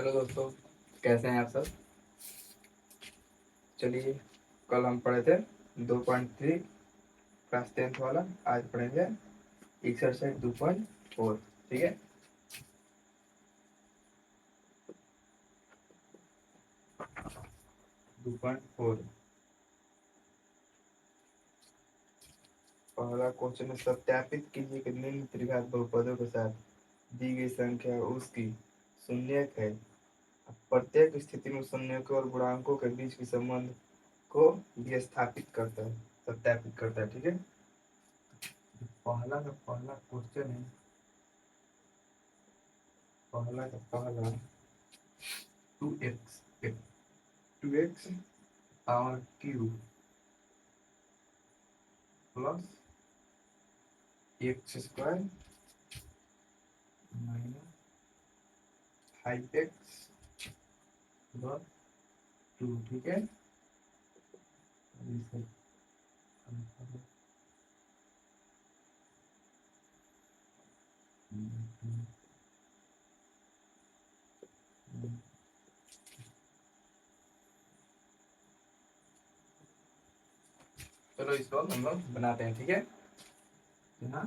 Hello दोस्तों, कैसे हैं आप सब। चलिए, कल हम पढ़े थे 2.3 क्लास 10th वाला। आज पढ़ेंगे एक्सरसाइज 2.4। ठीक है। 2.4 पहला क्वेश्चन है, सत्यापित कीजिए कि निम्न त्रिघात बहुपदों के साथ दी गई संख्या उसकी शून्यक है। प्रत्येक स्थिति में शून्यकों और गुणांकों के बीच के संबंध को विस्थापित करता है, सत्यापित करता है। ठीक है। पहला क्वेश्चन है, पहला 2x 2x power cube plus x square minus 5x plus 2। ठीक है। चलो इसको हम लोग बनाते हैं। ठीक है। यहाँ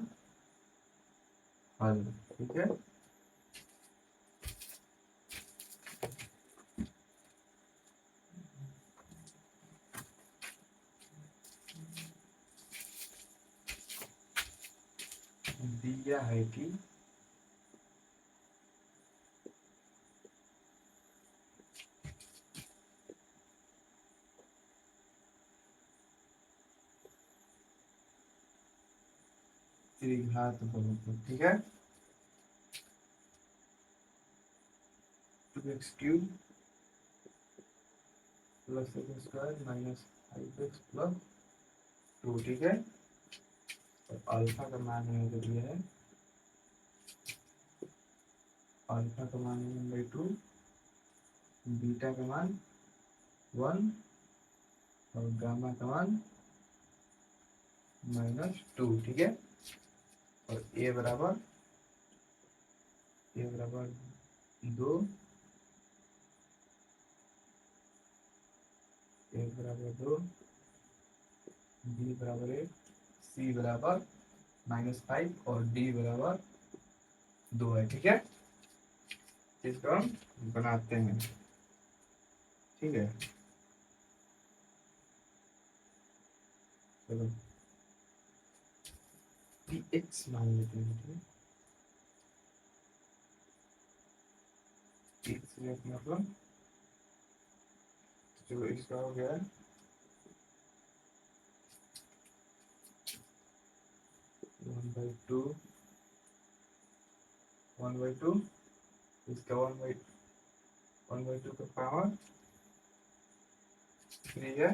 हल। ठीक है। दिया है कि त्रिघात बहुपद। ठीक है। 2x cube plus x square minus 5x plus 2। ठीक है। और अल्फा का मान हमें जो दिया है, अल्फा का मान 1/2, बीटा का मान 1 और गामा का मान -2। ठीक है। और ए बराबर 2, ए बराबर 2, बी बराबर 1, सी बराबर -5 और डी बराबर 2 है। ठीक है। इसको हम बनाते हैं। ठीक है। चलो एक्स मान लेते हैं। ठीक है। एक्स मतलब जो इसका हो गया 1/2, 1/2, इसका 1/2 का पावर 3 है।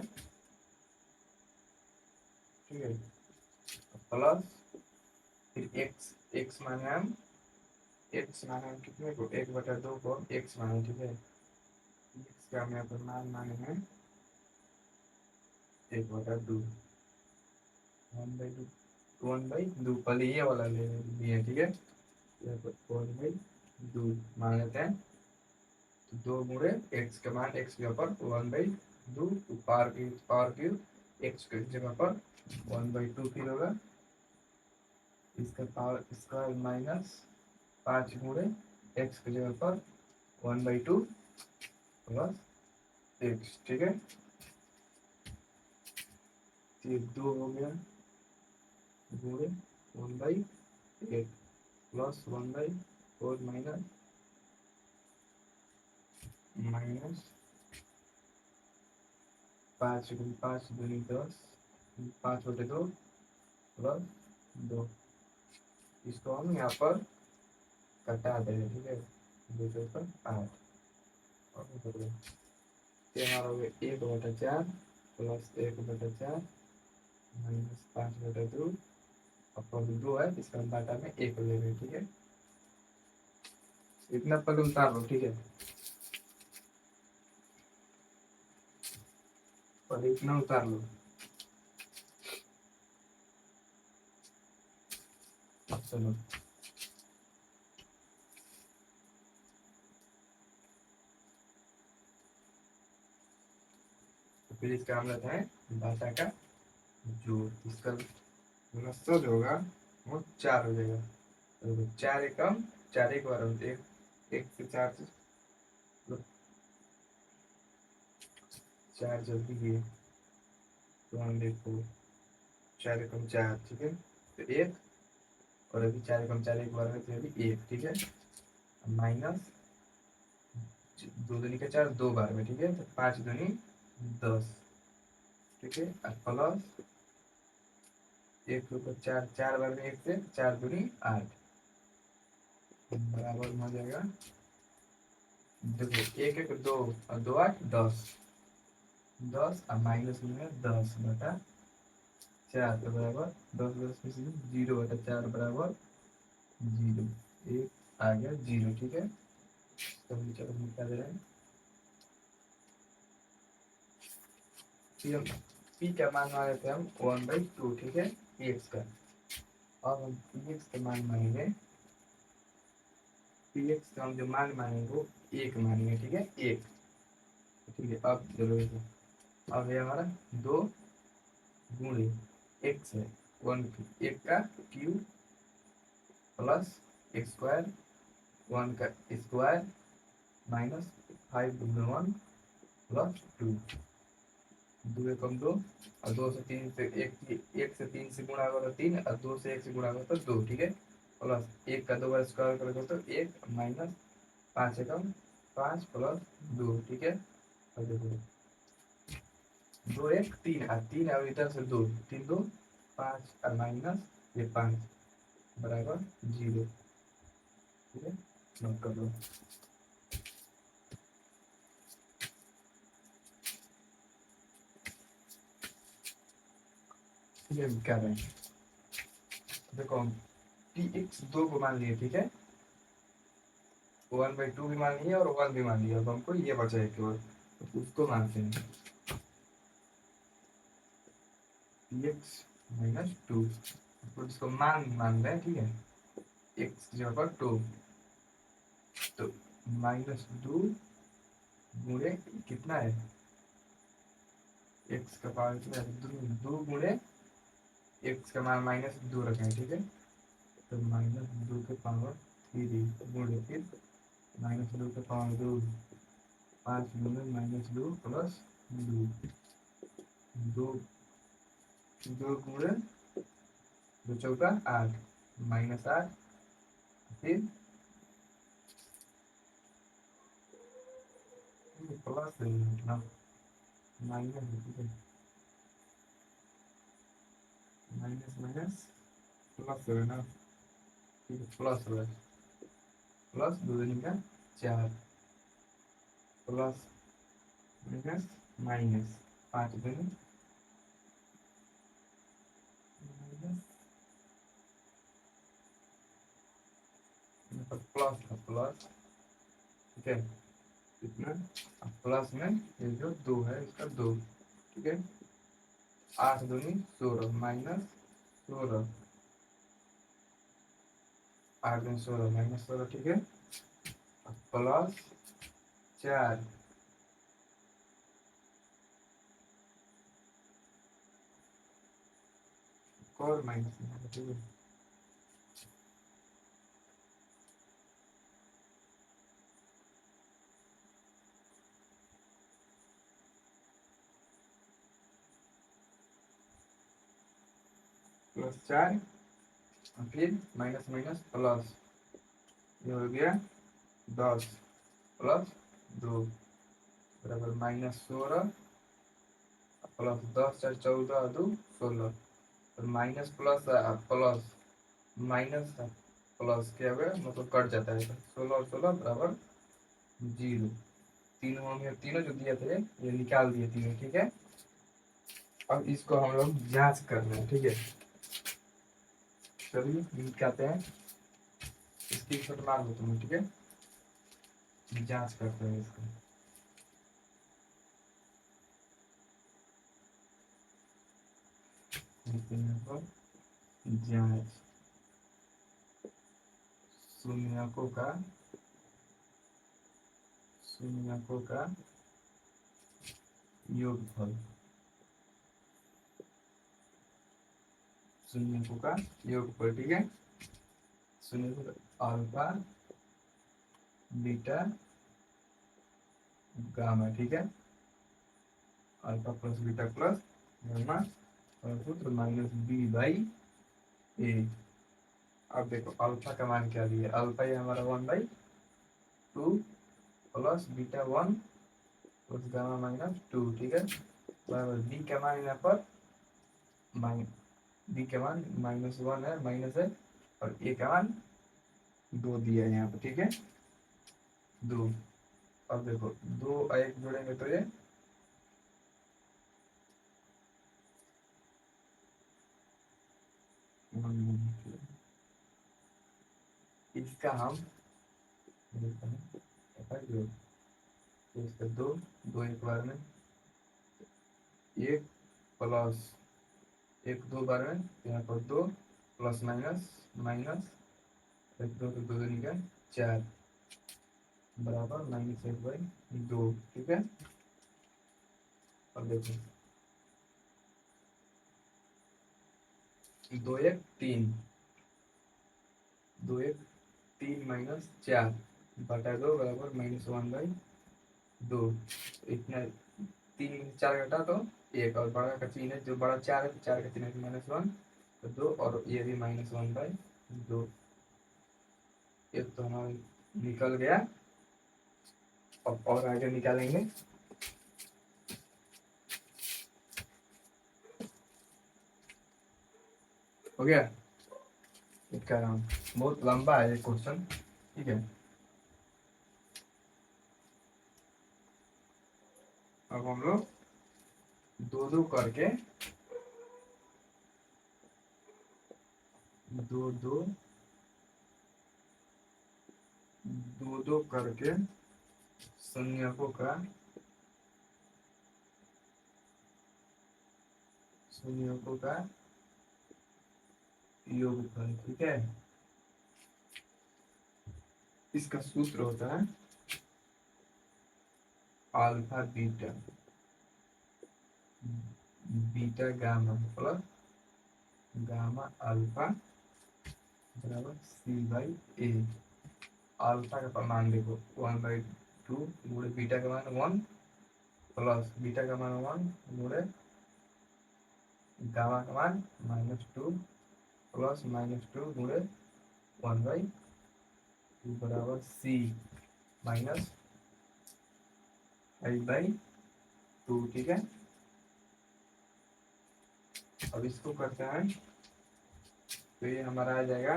ठीक है। प्लस फिर एक्स एक्स माने हम कितने को 1/2 को एक्स माने। ठीक है। एक्स का हम यहाँ पर मान माने हैं 1/2, 1/2, 1/2 पहले ये वाला ले लिए। ठीक है। यहाँ पर 1/2 मान लेते हैं। तो 2 गुणे एक्स का मान एक्स के ऊपर 1/2, पावर क्यूब एक्स की जगह पर 1/2 फिर होगा। इसका पावर स्क्वायर माइनस 5 गुणे एक्स की जगह पर 1/2 प्लस एक्स। ठीक है। ये 2 हो गया गुणे 1/8 प्लस 1/4 माइनस 5 दूनी 10, 5/2 प्लस 2। इसको हम यहाँ पर कटा देंगे। ठीक है। 2 पर 8 और हमारा हो गया 1/4 प्लस 1/4 माइनस 5/2 अपन 2 है, इसका बाटा में 1 ले रहे। ठीक है। इतना पहले उतार लो। ठीक है। और इतना उतार लो। चलो तो फिर इसका हम लेते हैं भाषा का जोड़। इसका गुणनफल जो होगा वो 4 हो जाएगा। तो 4 एकम 4 एक बार एक एक से 4 से मतलब 4 जल्दी है तो हम देखो 4 एकम 4, ठीक है। तो 1 और अभी 4 एकम 4 एक बार में तो अभी 1, ठीक है। माइनस 2 दूनी का 4 2 बार में, ठीक है। तो 5 दूनी 10, ठीक है। और प्लस 1 के ऊपर 4 4 बार में 1 से 4 दूनी 8 बराबर हो जाएगा। देखो 1 1 2 और 2 8 10 10 और माइनस में 10 बटा 4 के बराबर 10 10 में से 0 बटा 4 बराबर 0, 1 आ गया 0, ठीक है। तो हम चलो निकाल दे रहे हैं। फिर हम पी का मान मान लेते हैं हम 1/2, ठीक है, पी एक्स का। अब हम पी एक्स का मान मानेंगे, पी एक्स का हम जो मान मानेंगे वो 1 मानेंगे, ठीक है, 1, ठीक है। अब चलो अब है हमारा 2 गुणे एक्स है 1 का क्यूब प्लस एक्स स्क्वायर 1 का स्क्वायर माइनस 5 गुणे 1 प्लस 2, 2 एकम 2 और 2 से 3 से 1 से 3 से गुणा करो 3 और 2 से 1 से गुणा करो तो 2, ठीक है। प्लस 1 का 2 बार स्क्वायर करोगे तो 1 माइनस 5 एकम 5 प्लस 2, ठीक है। और देखो 2 1 3 और 3 और इधर से 2 3 2 5 और माइनस ये 5 बराबर 0, ठीक है। नोट कर लो। ये क्या है, देखो हम पी एक्स 2 को मान लिए, ठीक है, 1/2 भी मान लिया और 1 भी मान लिया। अब हमको ये बचा है केवल, तो उसको मानते हैं पी एक्स माइनस 2, तो इसको मान मान लें, ठीक है। एक्स की जगह पर 2, तो -2 गुणे कितना है, एक्स का पावर कितना है 2 गुणे एक्स का मान -2 रखें, ठीक है। तो -2 के पावर 3 गुणे फिर -2 के पावर 2 5 गुणे -2 प्लस 2 2 2 गुणे 2 चौका 8 -8 फिर प्लस ना माइनस, ठीक है, माइनस माइनस प्लस है ना, ठीक है, प्लस है, प्लस 2 दूनी का 4 प्लस माइनस माइनस 5 दूनी माइनस, प्लस का प्लस, ठीक है, इतना प्लस में ये जो 2 है इसका 2, ठीक है। 8 दूनी 16 माइनस 16 8 दूनी 16 माइनस 16, ठीक है। प्लस 4 और माइनस, ठीक है, +4 फिर माइनस माइनस प्लस, ये हो गया 10 प्लस 2 बराबर -16 प्लस 10 4 14 2 16, और minus plus plus minus plus क्या हुआ मतलब कट जाता है, 16 और 16 बराबर 0, तीनों होंगे, तीनों जो दिए थे ये निकाल दिए तीनों, ठीक है। अब इसको हम लोग जांच कर रहे हैं, ठीक है। चलिए निकालते हैं, इसकी शॉट मार दो तुम, ठीक है, जांच करते हैं इसको। जांच शून्यकों का योगफल, शून्यकों का योगफल, ठीक है। शून्य अल्फा बीटा गामा, ठीक है। Alpha plus beta plus gamma और सूत्र माइनस बी बाई ए। अब देखो अल्फा का मान क्या दिया, अल्फा ये हमारा 1/2 plus beta 1 plus gamma minus 2, ठीक है। बराबर बी का मान यहाँ पर बी का मान -1 है, माइनस है, और ए का मान 2 दिया है यहाँ पर, ठीक है, 2। अब देखो 2 और 1 जोड़ेंगे तो ये इसका हम देखते हैं जो, तो इसका 2 2 एक बार में, 1 प्लस 1 2 बार में, यहाँ पर 2 प्लस माइनस माइनस 1 2 तो 2 निकल 4 बराबर -1/2, ठीक है। अब देखो 2 1 3 2 1 3 माइनस 4 बटा 2 बराबर -1/2। इतना 3 4 घटा तो 1, और बड़ा का चिन्ह है, जो बड़ा 4 है, 4 का चिन्ह है -1 तो 2, और ये भी -1/2। एक तो हमारा निकल गया। अब और आगे निकालेंगे, हो गया इसका नाम। बहुत लंबा है ये क्वेश्चन, ठीक है। अब हम लोग 2 2 करके 2 2 2 2 करके संज्ञकों का योगफल, ठीक है। इसका सूत्र होता है alpha beta beta gamma plus gamma alpha बराबर C/A। अल्फा का मान देखो 1/2 गुणे बीटा का मान 1 प्लस बीटा का मान 1 गुणे गामा का मान -2 प्लस -2 गुणे 1/2 बराबर C माइनस 5/2, ठीक है। अब इसको करते हैं तो ये हमारा आ जाएगा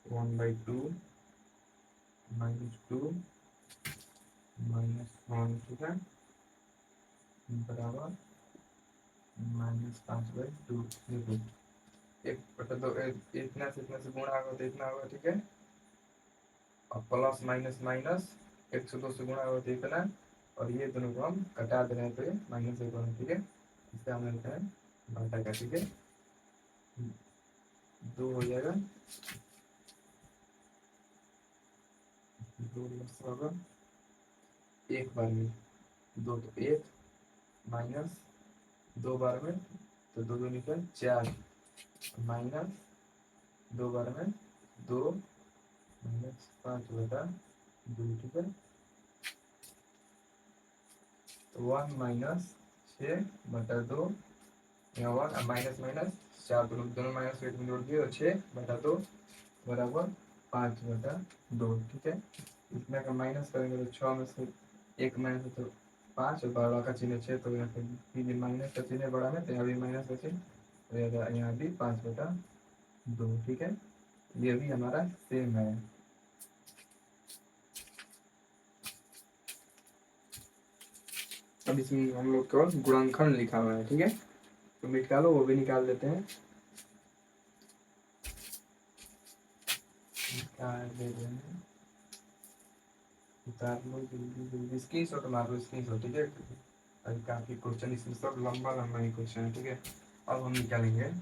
1/2 -2 -1, ठीक है, बराबर -5/2। देखो 1/2 इतना से गुणा होगा तो इतना होगा, ठीक है। और प्लस माइनस माइनस 1 से 2 से गुणा होगा तो इतना, और ये दोनों को हम घटा दे रहे हैं तो ये -1 होगा, ठीक है। इससे हम लेते हैं घटा का, ठीक है, 2 हो जाएगा, 2 होगा एक बार में 2 तो 1 माइनस 2 बार में तो 2 2 निकल 4 माइनस 2 बार में 2 -5/2, ठीक है। तो 1 माइनस 6/2, यहाँ 1 माइनस माइनस 4 दोनों माइनस वेट में जोड़ दिए, और 6/2 बराबर 5/2, ठीक है। इतना का माइनस करेंगे तो 6 में से 1 माइनस है तो 5, और बड़ा का चिन्ह 6 तो यहाँ पर माइनस का चिन्ह बड़ा में, तो यहाँ भी माइनस का चिन्ह, तो यहाँ भी 5/2, ठीक है। ये भी हमारा सेम है। अब इसमें हम लोग केवल गुणनखंड लिखा हुआ है, ठीक है, तो निकालो, वो भी निकाल देते हैं। उतार लो जल्दी जल्दी, स्क्रीनशॉट मार लो, स्क्रीनशॉट, ठीक है। अभी काफी क्वेश्चन इसमें सब लंबा लंबा ही क्वेश्चन है, ठीक है। अब हम निकालेंगे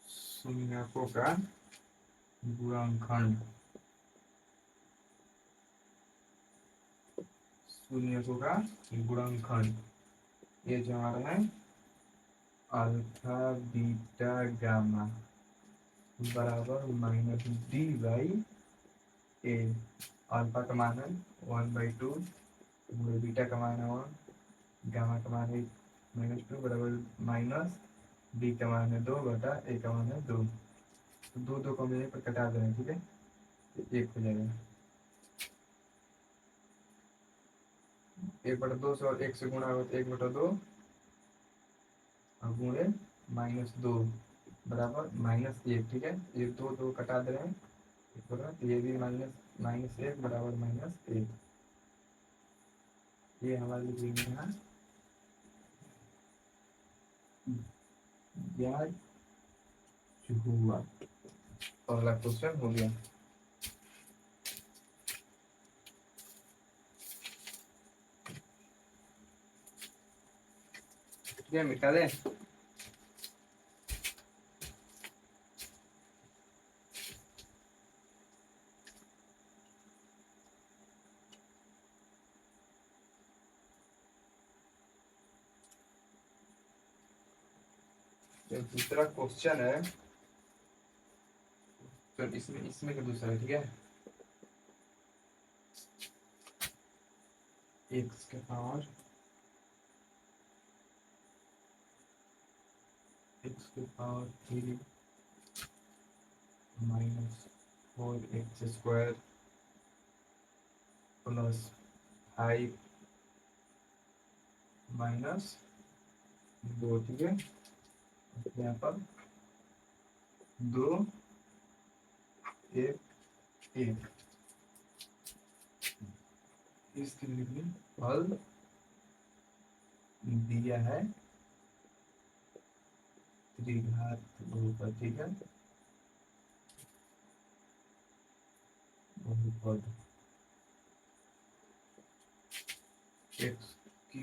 शून्यकों का गुणनखंड, शून्यकों का गुणनखंड, ये जो हमारा है अल्फा बीटा गामा बराबर minus D by A. Alpha का मान है 1/2, बीटा का मान है 1, गामा का मान है -2 बराबर माइनस डी का मान है 2 बटा ए का मान है 2। तो दो दो को हम यहीं पर कटा दे रहे हैं, ठीक है, तो एक हो जाएगा। 1/2 से और 1 से गुणा होगा तो 1/2 और गुणे -2 बराबर -1, ठीक है। ये दो दो कटा दे रहे हैं, तो ये भी -1 बराबर -1। ये हमारी लिख है ब्याज हुआ। पहला क्वेश्चन हो गया। ठीक है, मिटा दें। तो दूसरा क्वेश्चन है, तो इसमें इसमें का दूसरा, ठीक है, एक्स के पावर -3 -4x² प्लस 5 -2, ठीक है। यहाँ पर 2 1 1 इसके लिए हल दिया है त्रिघात बहुपद, ठीक है, बहुपद x³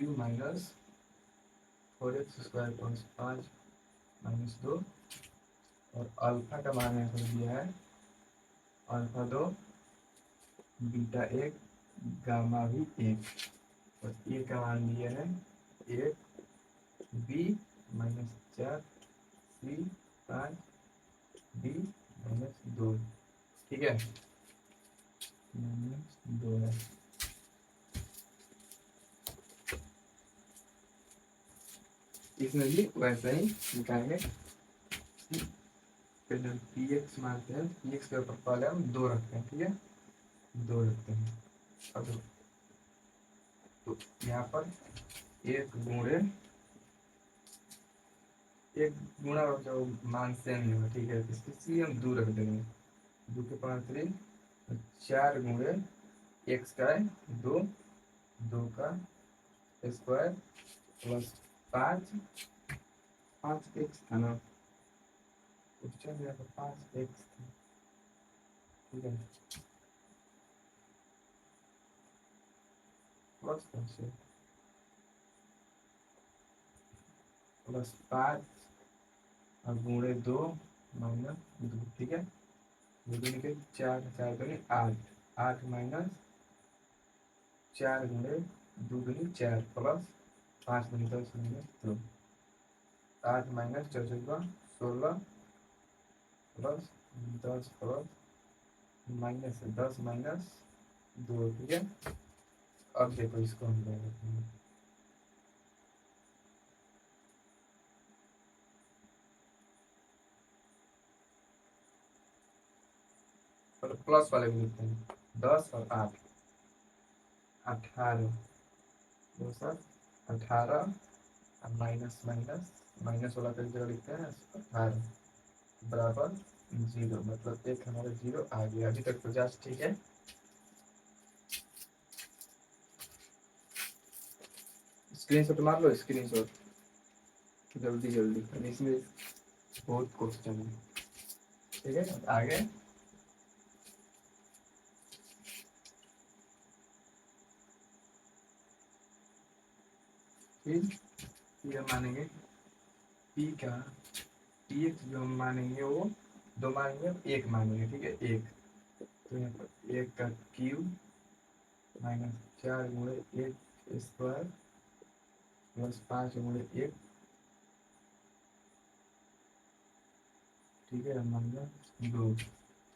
-4x² प्लस 5 -2 और अल्फा का मान यहाँ पर दिया है अल्फा 2 बीटा 1 गामा भी 1 और ए का मान दिया है 1 बी -4 सी 5 डी -2, ठीक है, -2 है। इसमें भी वैसा ही निकालेंगे। पहले पी एक्स मानते हैं, पी एक्स के ऊपर पहले हम 2 रखते हैं, ठीक है, 2 रखते हैं। अब तो यहाँ पर एक गुणा जो मान सेम ही होगा, ठीक है, इसलिए हम 2 रख देंगे। 2 के पावर 3 4 गुणे एक्स का है 2 2 का स्क्वायर प्लस 5 एक्स था ना, क्वेश्चन यहाँ पर 5 एक्स था, ठीक है, प्लस 5 और गुणे 2 -2, ठीक है, 4 4 दूनी 8 8 -4 गुणे 2 दूनी 4 प्लस 5 दूनी 10 -2 8 -4 16 प्लस 10 प्लस -10 -2, ठीक है। अब देखो इसको हम प्लस वाले को लिखते हैं 10 और 8 18 दो सर 18 माइनस माइनस माइनस वाला का जगह लिखते हैं 18 बराबर 0, मतलब एक हमारा 0 आ गया। अभी तक 50, ठीक है। स्क्रीनशॉट मार लो, स्क्रीनशॉट जल्दी जल्दी, इसमें बहुत क्वेश्चन है, ठीक है। आगे फिर ये मानेंगे पी का पी एक्स जो हम मानेंगे वो 2 मानेंगे, 1 मानेंगे, ठीक है, 1। तो यहाँ पर 1 का क्यूब 4 गुणे 1 स्क्वायर प्लस 5 गुणे 1, ठीक है, माइनस 2।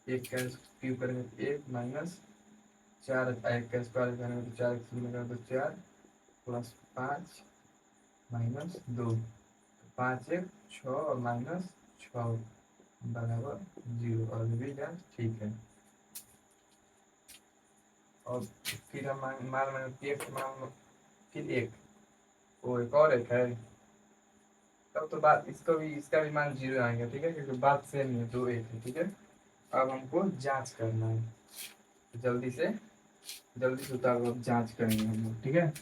1 का क्यूब करेंगे तो 1 माइनस 4, 1 का स्क्वायर करेंगे तो 4, करेंगे तो 4 प्लस 5 माइनस 2, 5 1 6 और माइनस 6 बराबर 0, और भी जांच ठीक है। और फिर हम मान लेंगे एक मान, फिर एक, वो एक और एक है, तब तो बात इसको भी, इसका भी मान 0 आएगा, ठीक है, क्योंकि बात सेम है, 2 1 है, ठीक है। अब हमको जांच करना है, जल्दी से उतारो, अब जांच करेंगे हम लोग, ठीक है।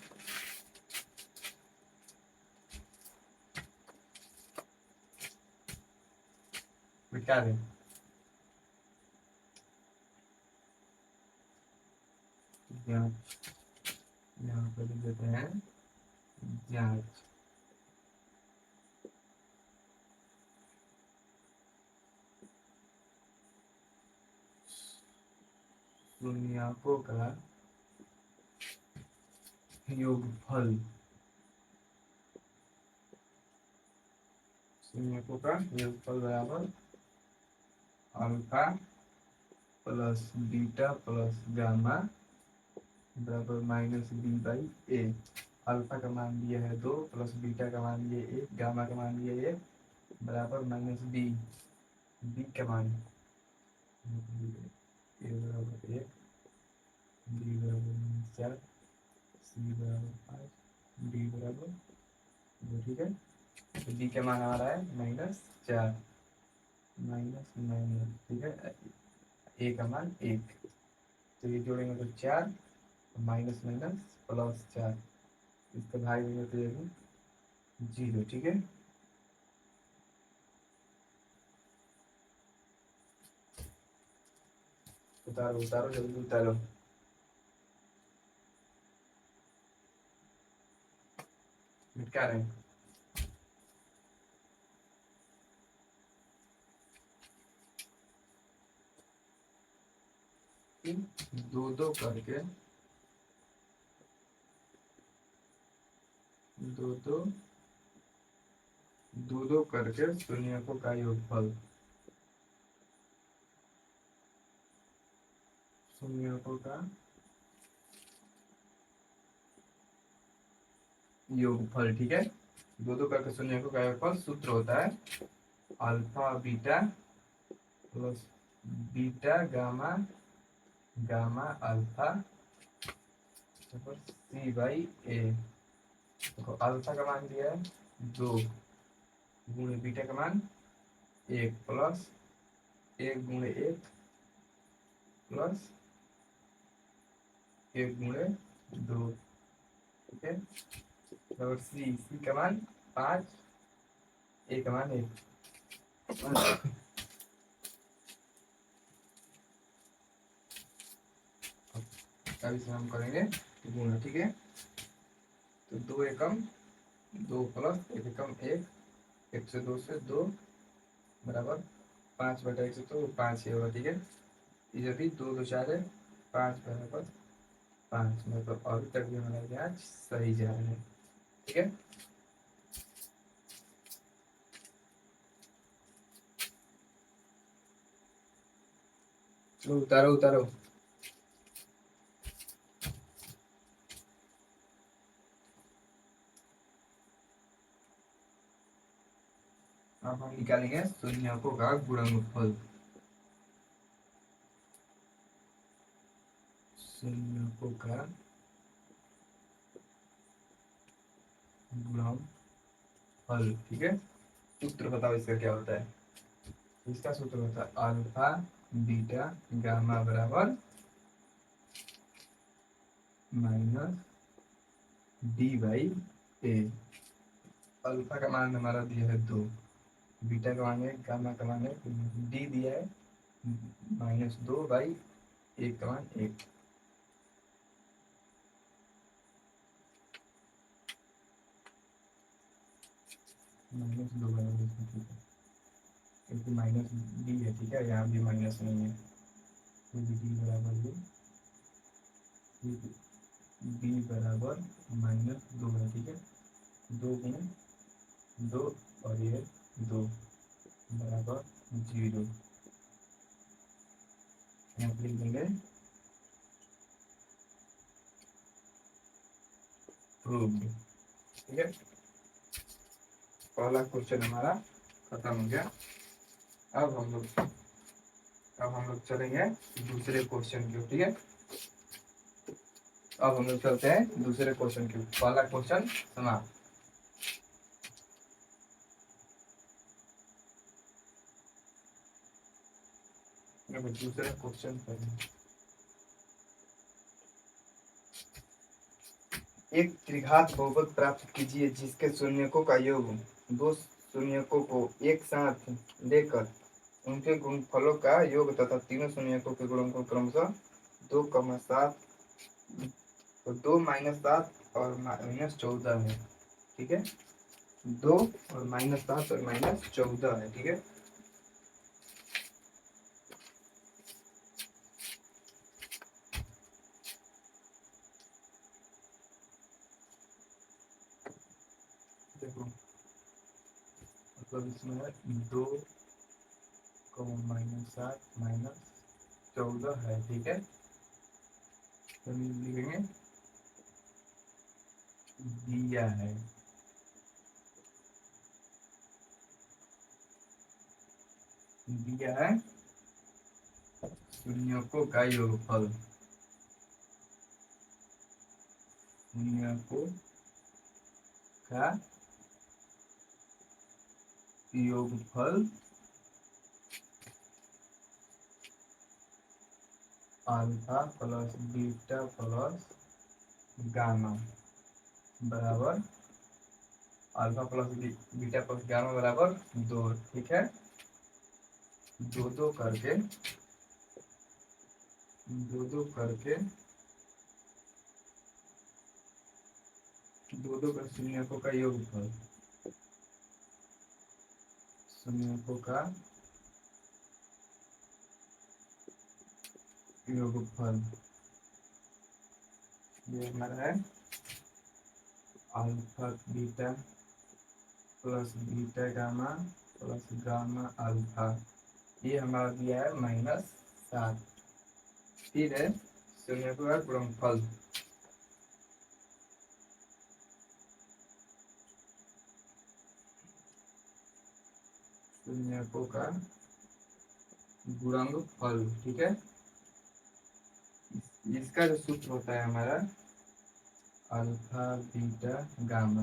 मिटा दें, जांच, यहाँ पर लिख देते हैं जांच। शून्यकों का योगफल, शून्यकों का योगफल बराबर alpha plus beta plus gamma बराबर minus B by A. Alpha का मान दिया है 2, प्लस बीटा का मान दिया 1, गामा का मान दिया 1, बराबर माइनस बी। बी का मान ए बराबर 1, बी बराबर 4, सी बराबर 5, डी बराबर 2, ठीक है। तो डी का मान हमारा है -4, माइनस माइनस, ठीक है, ए का मान 1, तो ये जोड़ेंगे तो 4, माइनस माइनस प्लस 4, इसका भाई देंगे तो ये भी 0, ठीक है। उतारो उतारो, जल्दी उतारो। मिटका रहे हैं, दो दो करके, दो दो दो दो करके शून्यकों का योगफल, शून्यकों का योगफल, ठीक है। दो दो करके शून्यकों का योगफल सूत्र होता है alpha beta plus beta gamma, gamma alpha C by A. देखो अल्फा का मान दिया है 2, गुणे बीटा का मान 1, प्लस 1 गुणे 1 प्लस 1 गुणे 2, ठीक है। और सी का मान 5, ए का मान 1। अब इसे हम करेंगे गुणा, ठीक है। तो 2 एकम 2 प्लस 1 एकम 1, 1 से 2 से 2 बराबर 5 बटा 1 से तो 5 ही होगा, ठीक है। इधर भी 2 2 4 है, 5 बराबर 5, मतलब अभी तक भी हमारा जांच सही जा रहा है, ठीक है। चलो उतारो उतारो। अब हम निकालेंगे शून्यकों का गुणनफल, शून्यकों का गुणनफल, ठीक है। सूत्र बताओ इसका क्या होता है। इसका सूत्र होता है अल्फा बीटा गामा बराबर minus D by A. Alpha का मान हमारा दिया है 2, बीटा का मान है, गामा का मान है, डी दिया है -2 बाई 1 का मान 1। -2 बराबर, ठीक है, क्योंकि माइनस डी है, ठीक है, यहाँ भी माइनस नहीं है, तो डी बराबर ये बी बराबर -2 है, ठीक है। 2 × 2 और ये 2 बराबर 0, यहाँ पे लिख देंगे प्रूव्ड, ठीक है। पहला क्वेश्चन हमारा खत्म हो गया। अब हम लोग चलेंगे दूसरे क्वेश्चन की, ठीक है। अब हम लोग चलते हैं दूसरे क्वेश्चन की। पहला क्वेश्चन समाप्त। दूसरा क्वेश्चन करेंगे। एक त्रिघात बहुपद प्राप्त कीजिए जिसके शून्यकों का योग दो शून्यकों को एक साथ लेकर उनके गुणनफलों का योग तथा तीनों शून्यकों के गुणनफल क्रमशः 2,7, तो 2 - 7 और -14 है, ठीक है। 2 और -7 और -14 है, ठीक है। देखो मतलब इसमें है 2, -7 -14 है, ठीक है। तो लिखेंगे दिया है, दिया है शून्यकों का योगफल, शून्यकों का योगफल alpha plus beta plus gamma बराबर alpha plus beta plus gamma बराबर 2, ठीक है। दो दो करके दो दो करके दो का शून्यकों का योगफल, शून्यकों का योगफल ये हमारा है alpha beta plus beta gamma plus gamma alpha, ये हमारा दिया है -7। फिर है शून्यकों का गुणनफल, शून्यकों का गुणनफल, ठीक है। इसका जो सूत्र होता है हमारा अल्फा बीटा गामा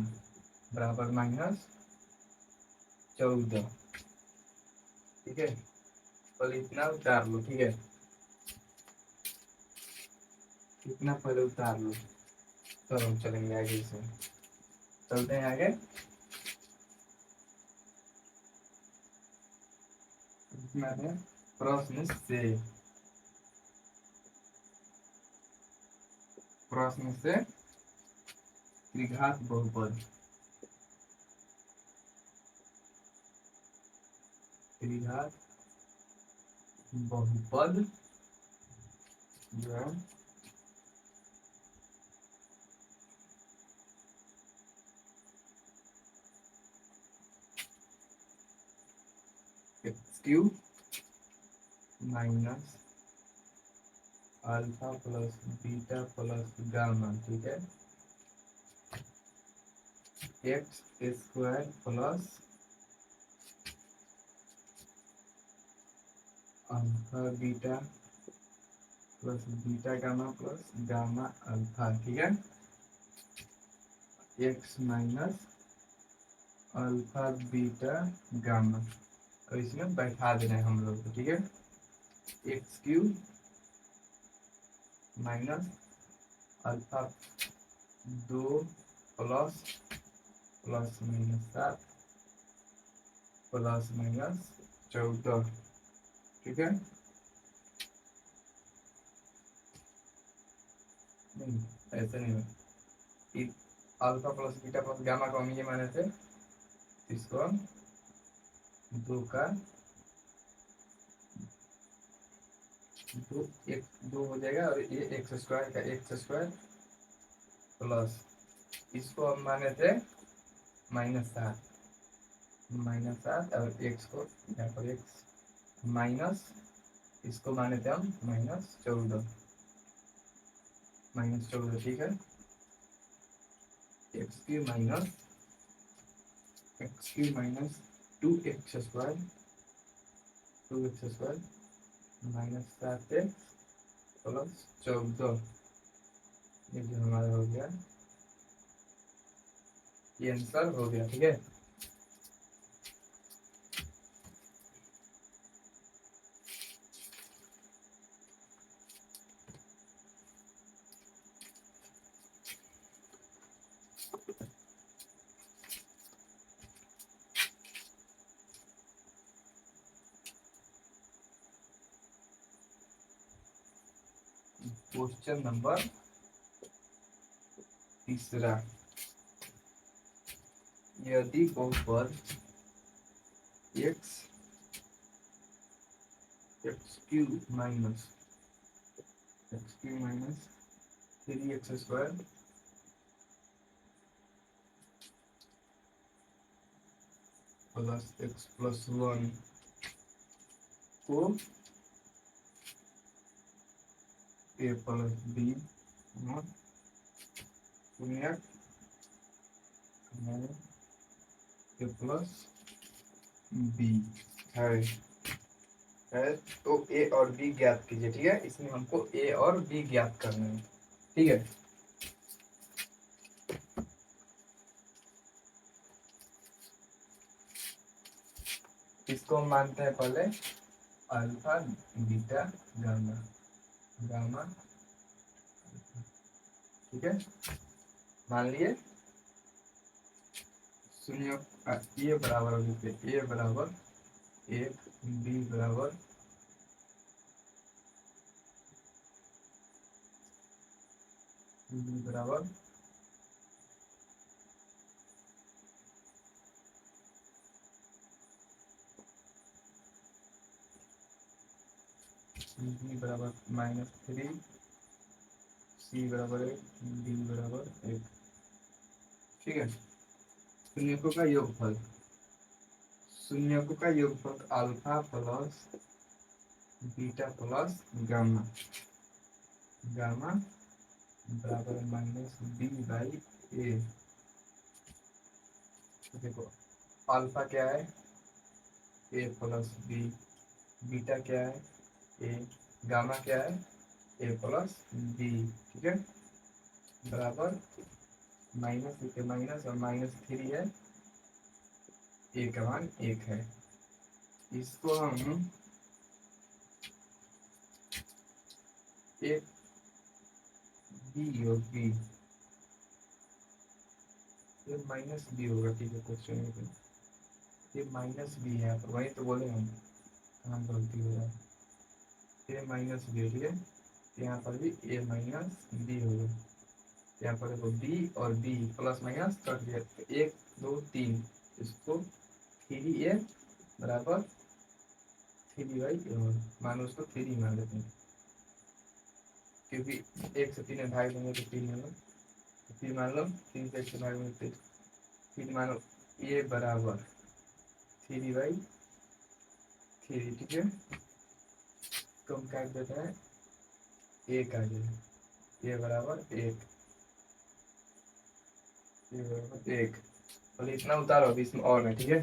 बराबर -14, ठीक है। पहले इतना उतार लो, ठीक है। इतना पहले उतार लो, तो हम चलेंगे आगे से। चलते हैं आगे। इसमें है प्रश्न से त्रिघात बहुपद, त्रिघात बहुपद जो है x³ minus alpha plus beta plus gamma, ठीक है। x² plus alpha beta plus beta gamma plus gamma alpha, ठीक है। x minus alpha beta gamma, और इसमें बैठा देना है हम लोग को, ठीक है। x³ minus alpha 2 plus -7 plus -14, ठीक है। नहीं, ऐसे नहीं है। Alpha plus beta plus gamma को हम ये माने थे, इसको 2 का 2 हो जाएगा और ये x² का x² प्लस, इसको हम माने थे -7, -7 और एक्स को यहाँ पर एक्स माइनस, इसको माने थे हम -14, -14 ठीक है। एक्स की माइनस 2x² -7x प्लस 14, ये जो हमारा हो गया, ये आंसर हो गया ठीक है। क्वेश्चन नंबर 3, यदि बहुपद x minus 3x² plus x plus 1 को a प्लस b शून्य a प्लस b है तो a और b ज्ञात कीजिए ठीक है। इसमें हमको a और b ज्ञात करना है ठीक है। इसको हम मानते हैं पहले अल्फा बीटा गामा, गामा ठीक है, मान लिए। शून्य ए बराबर ए बराबर 1, बी बराबर बी बराबर बी बराबर -3, सी बराबर 1, डी बराबर 1 ठीक है। शून्यकों का योगफल, शून्यकों का योगफल alpha plus beta plus gamma, gamma बराबर -b/a। देखो अल्फा क्या है a प्लस b, बीटा क्या है a, गामा क्या है a प्लस b ठीक है, बराबर माइनस के माइनस और -3 है, a का मान 1 है। इसको हम एक बी और बी, ये -b होगा ठीक है। क्वेश्चन में ये -b है, तो वही तो बोले हम कहाँ गलती हो रहा है, a -b ठीक है। यहाँ पर भी a -b होगा, यहाँ पर देखो b और b प्लस माइनस कट गया, 1 2 3, इसको 3a बराबर 3/, मानो उसको 3 मान लेते हैं, क्योंकि 1 से 3 भाग देंगे तो 3 मान लो, 3 मान लो, 3 से 1 से भाग देंगे 3 मानो, a बराबर 3/3 ठीक है। कम काट देता है 1 आ जाए, a बराबर 1, a बराबर 1, और इतना उतारो अभी इसमें और है ठीक है।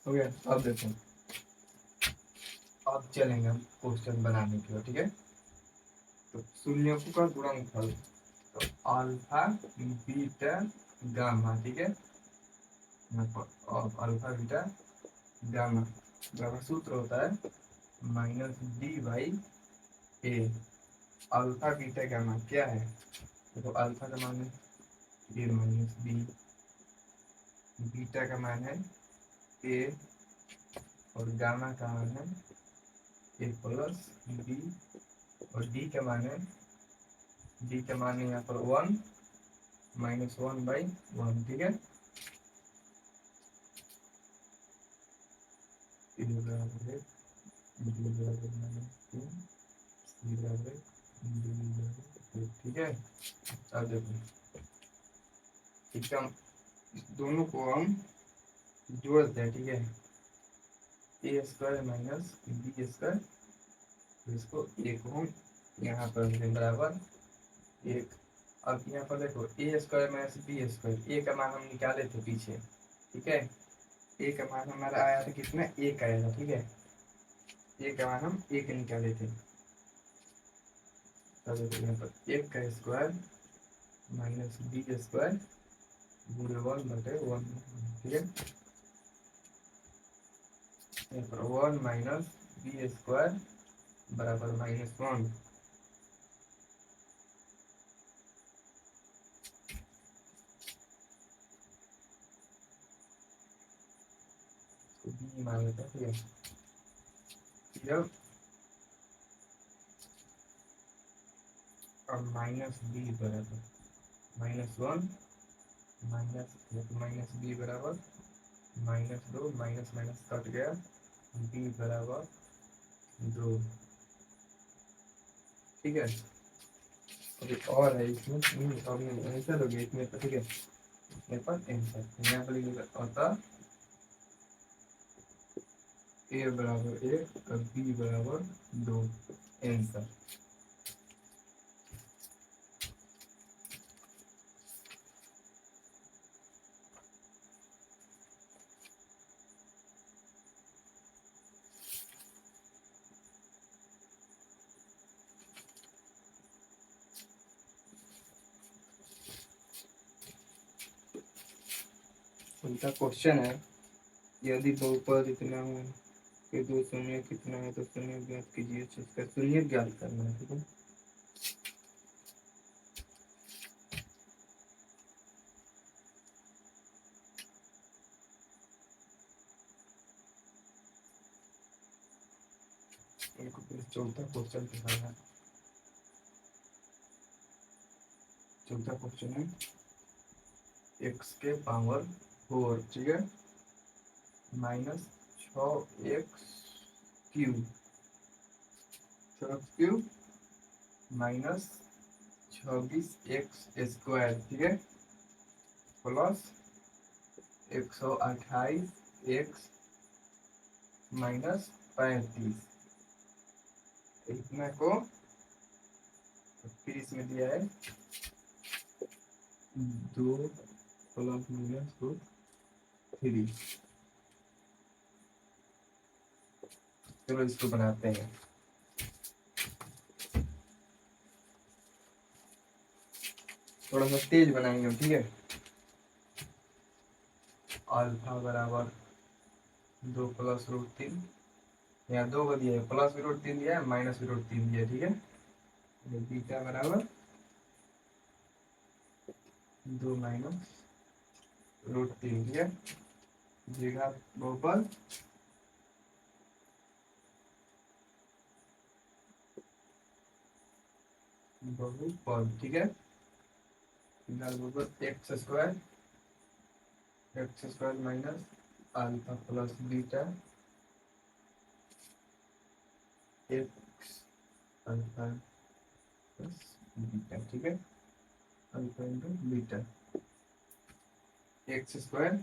हो गया, अब देखो, अब चलेंगे हम क्वेश्चन बनाने के लिए ठीक है। तो शून्यकों का गुणनफल, तो अल्फा बीटा गामा ठीक है, और अल्फा बीटा गामा का सूत्र होता है -d/a। अल्फा बीटा गामा क्या है, तो अल्फा का मान है a -b, बीटा का मान है a, और गामा का मान है a प्लस b, और d का मान है यहाँ पर 1 -1/1 ठीक है। बी बराबर -3, सी बराबर डी बराबर 1, ठीक है। अब देखो एकदम दोनों को हम जोड़ते हैं, ठीक है। ए स्क्वायर माइनस बी स्क्वायर, इसको एक हम यहाँ पर बराबर 1। अब यहाँ पर देखो ए स्क्वायर माइनस बी स्क्वायर, ए का मान हम निकाले थे पीछे, ठीक है। ए का मान हमारा आया था कितना, 1 आया था, ठीक है। ए का मान हम 1 निकाले थे। तब देखो यहाँ पर 1 का स्क्वायर माइनस बी स्क्वायर गुणे 1/1, ठीक है। यहाँ पर 1 माइनस बी स्क्वायर बराबर -1। बी मान लेते हैं, ठीक है। जब अब माइनस बी बराबर -1 माइनस बी बराबर -2, माइनस माइनस कट गया, बी बराबर 2, ठीक है। अभी और है इसमें, और नहीं आंसर हो गया इसमें पर, ठीक है। यहाँ पर आंसर यहाँ पर लिखा होता ए बराबर 1 और बी बराबर 2, आंसर। उनका क्वेश्चन है, यदि बहुपद इतना हो कि 2 शून्य कितना है तो शून्य ज्ञात कीजिए, इसका शून्य ज्ञात करना है, ठीक है। उनको फिर चौथा क्वेश्चन दिखाना है। चौथा क्वेश्चन है x के पावर 4, ठीक है, minus 6x cube, 6x³ minus 26x² ठीक है, प्लस 128x माइनस 35, इतना को फिर इसमें दिया है 2 प्लस माइनस 2 3। चलो इसको बनाते हैं। थोड़ा सा तेज बनाएंगे, ठीक है। अल्फा बराबर 2 प्लस रूट 3, यहाँ 2 को दिया है, प्लस रूट 3 दिया है, माइनस रूट 3 दिया है, ठीक है। बीटा बराबर 2 माइनस रूट 3, ठीक है। द्विघात बहुपद बहुपद, ठीक है। X square minus alpha plus beta x alpha plus beta, ठीक है। Alpha into beta x square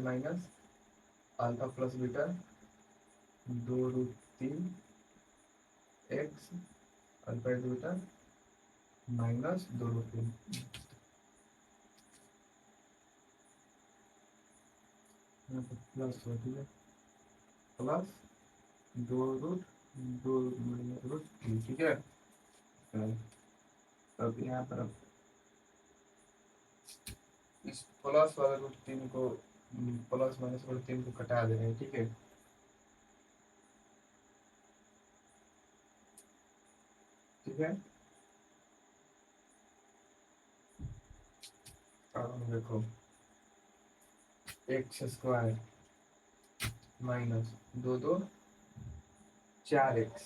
minus alpha plus beta 2√3 x alpha into beta minus 2√3, plus हो, ठीक है, प्लस 2√2 माइनस √3, ठीक है। तब यहाँ पर इस प्लस वाले √3 को प्लस माइनस √3 को कटा दे रहे हैं, ठीक है। ठीक है, अब देखो x² माइनस 4x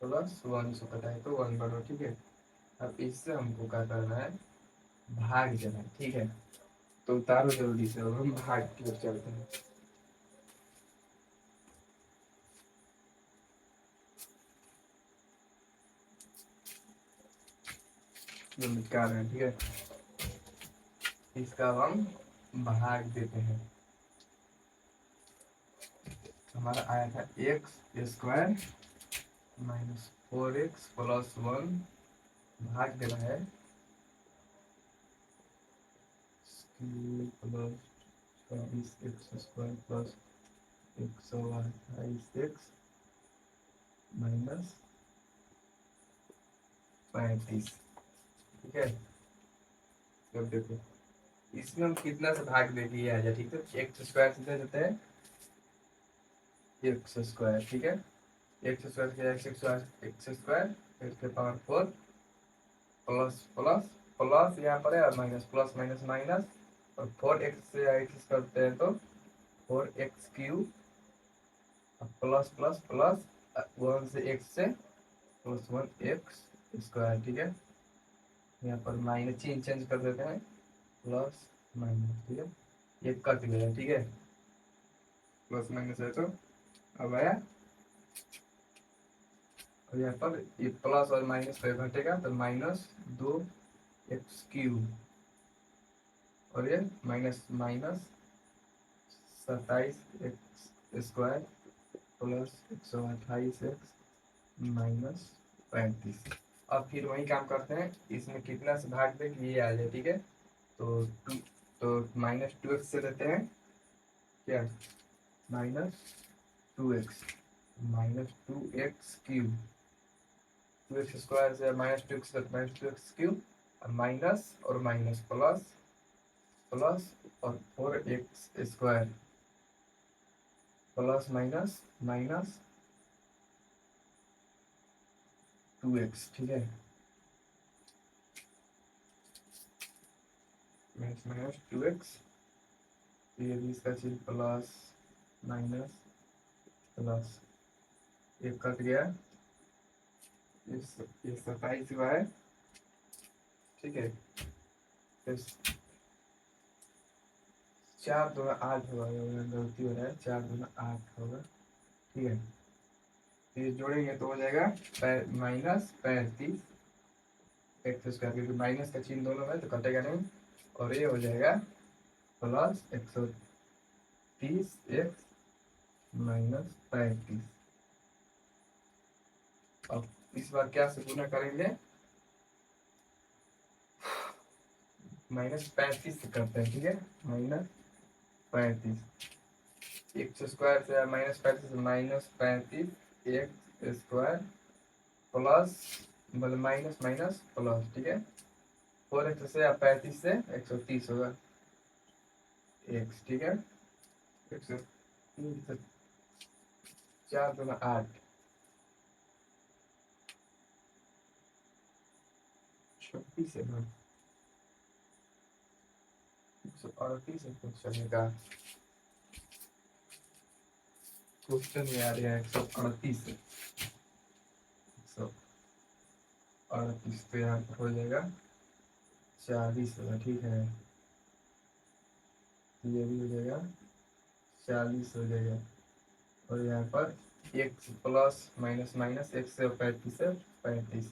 प्लस 1 से कटा है तो 1 बनो, ठीक है। अब इससे हमको क्या करना है, भाग देना है, ठीक है। तो उतारो जल्दी से, हम भाग की ओर चलते हैं। जो निकाल रहे हैं, ठीक है। इसका हम भाग देते हैं। हमारा आया था x² -4x+1 भाग देना है +20x² + x+135 ठीक है। अब देखो इसमें हम कितना से भाग दे दिए आ जाए, ठीक है। x² से दे देते हैं x², ठीक है। x² के x² इसके पावर 4 प्लस प्लस प्लस यहाँ पर है और माइनस, प्लस माइनस माइनस, और 4x से x करते हैं तो 4x³ प्लस प्लस प्लस 1 से x से +1x², ठीक है। यहाँ पर माइनस चेंज कर देते हैं, प्लस माइनस, ठीक है। ये कट गया, ठीक है। प्लस माइनस है तो अब आया, और यहाँ पर ये प्लस और माइनस पे घटेगा तो -2x³ और ये माइनस माइनस 27x² + 128x -35। अब फिर वही काम करते हैं, इसमें कितना से भाग दे कि ये आ जाए, ठीक है। तो -2x से देते हैं क्या, -2x -2x³ 2x² से -2x -2x³ माइनस और माइनस प्लस प्लस और 4x² plus minus minus 2x, ठीक है। माइनस माइनस 2x, ये भी इसका चिन्ह प्लस माइनस प्लस, ये कट गया, ये 27 हुआ है, ठीक है। तो 4 2 8 होगा, गलती हो रहा है, 4 2 8 होगा, ठीक है। ये जोड़ेंगे तो हो जाएगा -35 x², क्योंकि माइनस का चिन्ह दोनों में तो कटेगा नहीं, और ये हो जाएगा प्लस 130x -35। अब इस बार क्या से गुना करेंगे, -35 से करते हैं, ठीक है। -35 x² से -35 -35x² प्लस मतलब माइनस माइनस प्लस, ठीक है। 4x से 35 से 130 होगा x, ठीक है। 130 से 4 2 8 36 है ना, 138 है क्वेश्चन का, क्वेश्चन में आ रहा है 138 है, 138 तो यहाँ पर हो जाएगा 40 होगा, ठीक है। ये भी हो जाएगा 40 हो जाएगा, और यहाँ पर x plus minus minus x से 35 है 35,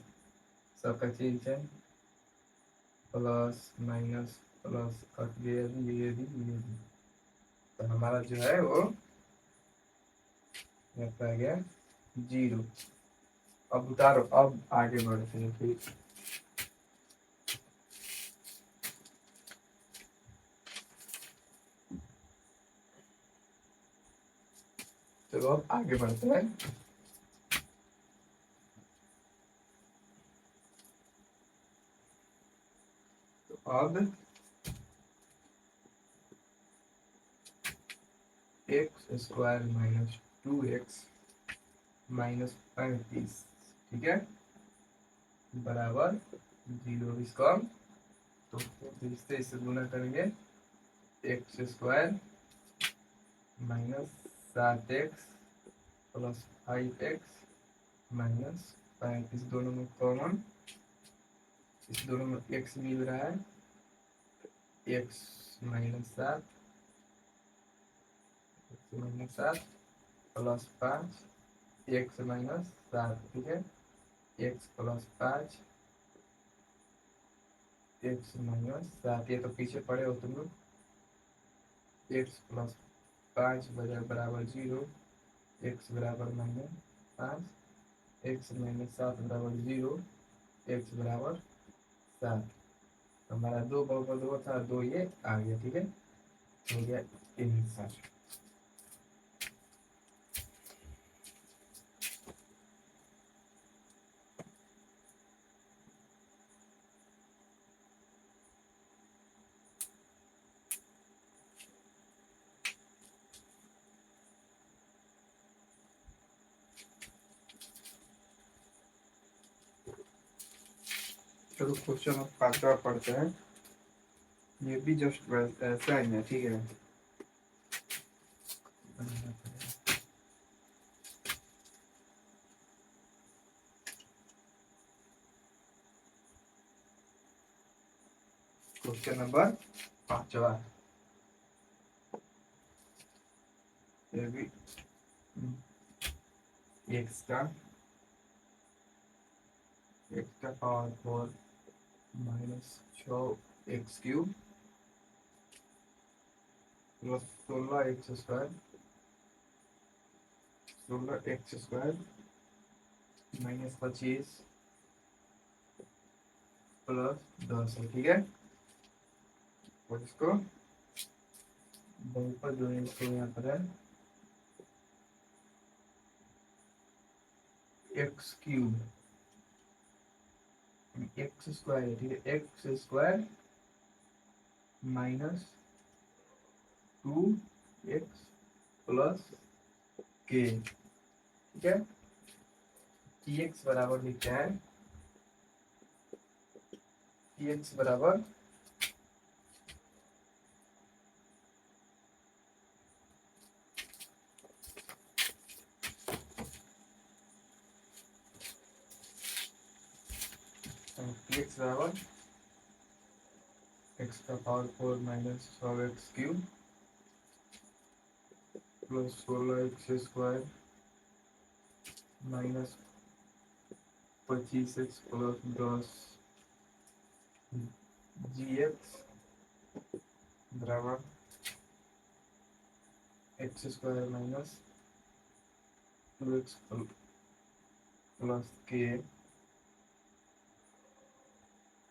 सबका चेंज है, प्लस माइनस प्लस कट गया, ये भी तो हमारा जो है वो आ गया 0। अब उतारो, अब आगे बढ़ते हैं, ठीक। चलो अब आगे बढ़ते हैं। तो अब x² -2x -35, ठीक है, बराबर 0। इसको हम तो फिर इससे गुना करेंगे, x² -7x + 5x -35, दोनों में कॉमन, इस दोनों में x मिल रहा है, x -7 + 5 x -7, ठीक है। x + 5 एक्स माइनस 7, ये तो पीछे पड़े हो तुम लोग। एक्स प्लस 5 बराबर 0, एक्स बराबर -5, एक्स माइनस 7 बराबर 0, एक्स बराबर 7। हमारा दो बहुपद वो था, दो ये आ गया, ठीक है, हो गया आंसर। चलो क्वेश्चन अब पांचवा पढ़ते हैं। ये भी जस्ट ऐसा ही है, ठीक है। क्वेश्चन नंबर पांचवा, ये भी एक्स का power 4 minus 6x³ plus 16x² minus 25 plus 10 है, ठीक है। और इसको बहुपद जो है इसको यहाँ पर है x³ x² है, ठीक है, x² minus 2x plus k, ठीक है। x बराबर लिखते हैं, x बराबर x बराबर x का power 4 minus 6x³ plus 16x² minus 25x plus 10 gx बराबर x² minus 2x plus k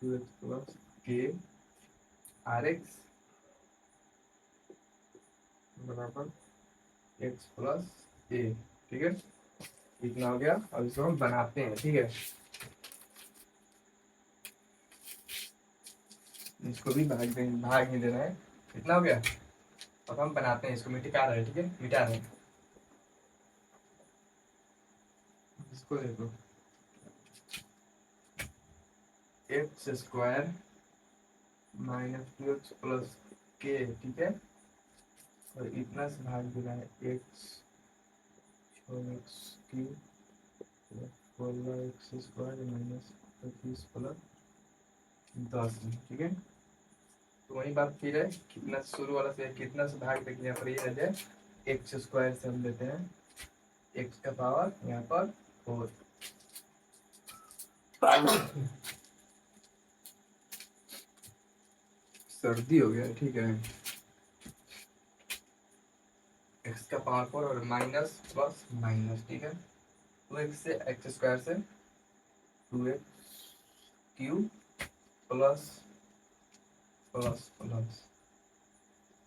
2x plus k rx बराबर x प्लस a, ठीक है। इतना हो गया। अब इसको हम बनाते हैं, ठीक है। इसको भी भाग नहीं देना है। इतना हो गया। अब हम बनाते हैं, इसको मिटा रहे हैं, ठीक है, मिटा रहे हैं। इसको देखो, x² minus 2x plus k, ठीक है, और इतना से भाग देना है x 6x³ plus 16x² minus 25 plus 10, ठीक है। तो वही बात फिर है, कितना शुरू वाला से कितना से भाग देंगे, यहाँ पर ये रह जाए x² से हम लेते हैं x का पावर यहाँ पर 4। सर्दी हो गया, ठीक है। x का पावर 4 और माइनस प्लस माइनस, ठीक है। 2x से x² से 2x³ प्लस प्लस प्लस,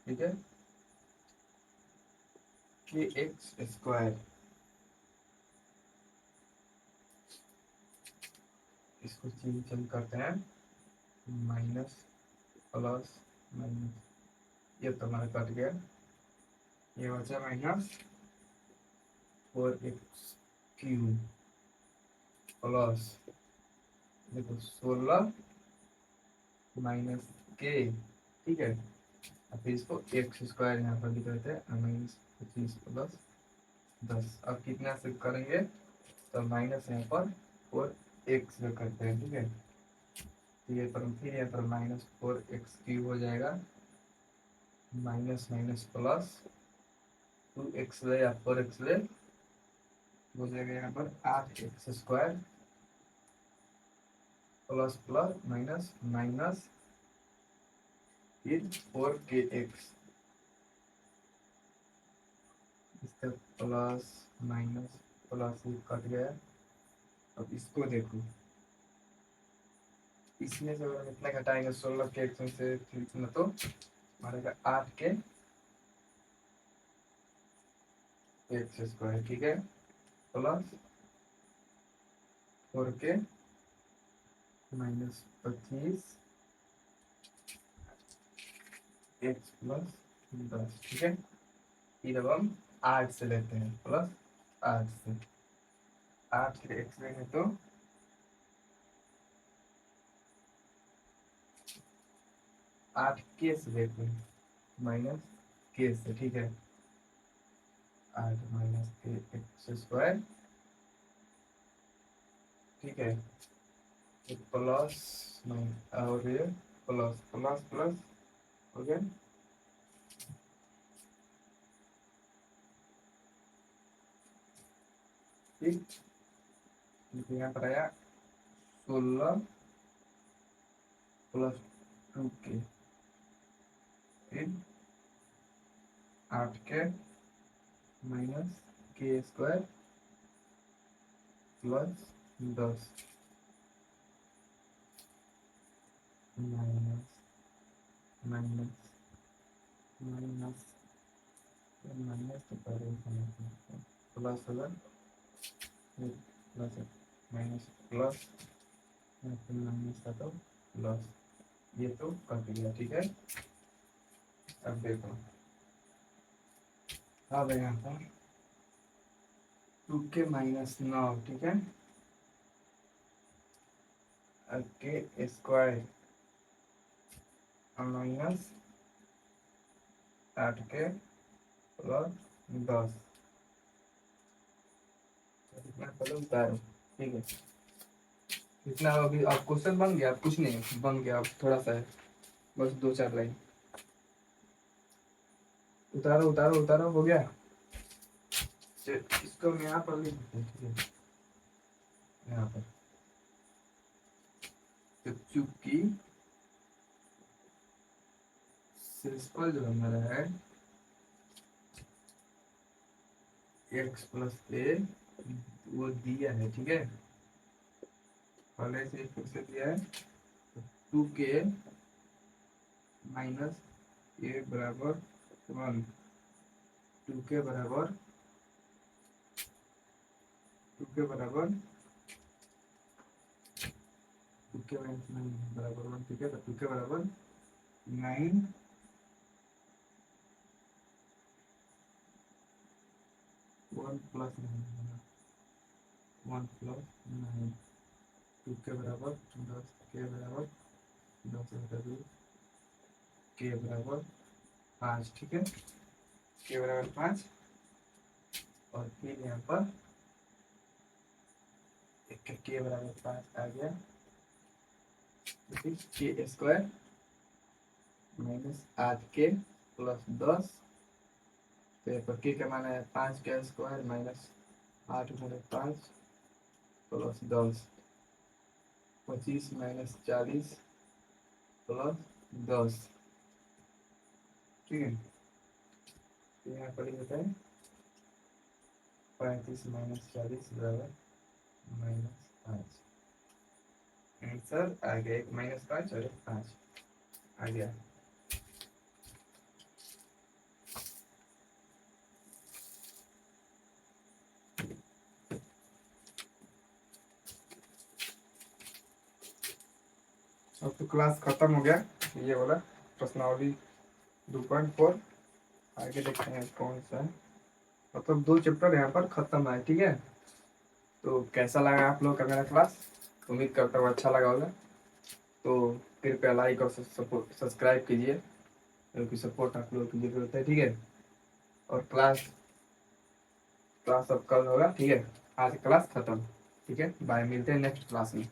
ठीक है, kx², इसको चेंज करते हैं, माइनस प्लस माइनस, ये तो हमारा कट गया, ये बचा माइनस 4x³ प्लस देखो 16 माइनस k, ठीक है। अब फिर इसको x² यहाँ पर लिख देते हैं माइनस 25 प्लस 10। अब कितना से करेंगे, तो माइनस यहाँ पर 4x में करते हैं, ठीक है। तो ये पर फिर यहाँ पर -4x³ हो जाएगा, माइनस माइनस प्लस 2x या 4x हो जाएगा यहाँ पर 8x² plus plus minus minus फिर 4kx, इसका प्लस माइनस प्लस ये कट गया। अब इसको देखो, इसमें से अगर कितना घटाएंगे 16 के x में से कितना, तो हमारे 8 के एक्स स्क्वायर, ठीक है, प्लस 4 के माइनस 25 एक्स प्लस 10, ठीक है। फिर अब हम 8 से लेते हैं, प्लस 8 से 8 के एक्स लेंगे तो 8 के से लेते हैं माइनस के से, ठीक है, 8 माइनस के एक्स स्क्वायर, ठीक है, प्लस और ये प्लस प्लस प्लस हो गया, ठीक। यहाँ पर आया 16 प्लस 2 के, फिर 8 के माइनस के square plus 10 minus minus minus minus तो पहले प्लस होगा, प्लस माइनस प्लस माइनस का तो प्लस, ये तो कट गया, ठीक है। अब देखो, अब यहाँ पर 2 के माइनस 9, ठीक है, के स्क्वायर माइनस 8 के प्लस 10, कितना करो उतारो, ठीक है। कितना अभी अब क्वेश्चन बन गया, अब कुछ नहीं बन गया, अब थोड़ा सा है, बस 2-4 लाइन, उतारो उतारो उतारो, हो गया। इसको मैं यहाँ पर लिख देता हूँ, ठीक है, यहाँ पर तो चूंकि सिंपल जो हमारा है एक्स प्लस ए वो दिया है, ठीक है, पहले से फिर से दिया है, 2 के माइनस ए बराबर 1, 2 के बराबर 2 के बराबर 2 के माइनस 9 बराबर 1, ठीक है, तो 2 के बराबर 9 1 प्लस 9 1 प्लस 9, 2 के बराबर 10 के बराबर 10 बटा 2 के बराबर 5, ठीक है, के बराबर 5, और फिर यहाँ पर के बराबर 5 आ गया, तो फिर के स्क्वायर माइनस 8 के प्लस 10, तो यहाँ पर के का मान है 5 के स्क्वायर माइनस 8 गुणे 5 प्लस 10, 25 माइनस 40 प्लस 10, ठीक है, तो यहाँ पर ये होता है 35 माइनस 40 बराबर -5, आंसर आ गया, एक -5 और एक 5 आ गया। अब तो क्लास खत्म हो गया, ये वाला प्रश्नावली 2.4, आगे देखते हैं कौन सा है, मतलब 2 चैप्टर यहाँ पर खत्म है, ठीक है। तो कैसा लगा आप लोग का मेरा क्लास, उम्मीद करता हूँ अच्छा लगा होगा, तो कृपया लाइक और सब्सक्राइब कीजिए, क्योंकि सपोर्ट आप लोगों की जरूरत है, ठीक है। और क्लास क्लास अब कल होगा, ठीक है, आज क्लास खत्म, ठीक है, बाय, मिलते हैं नेक्स्ट क्लास में।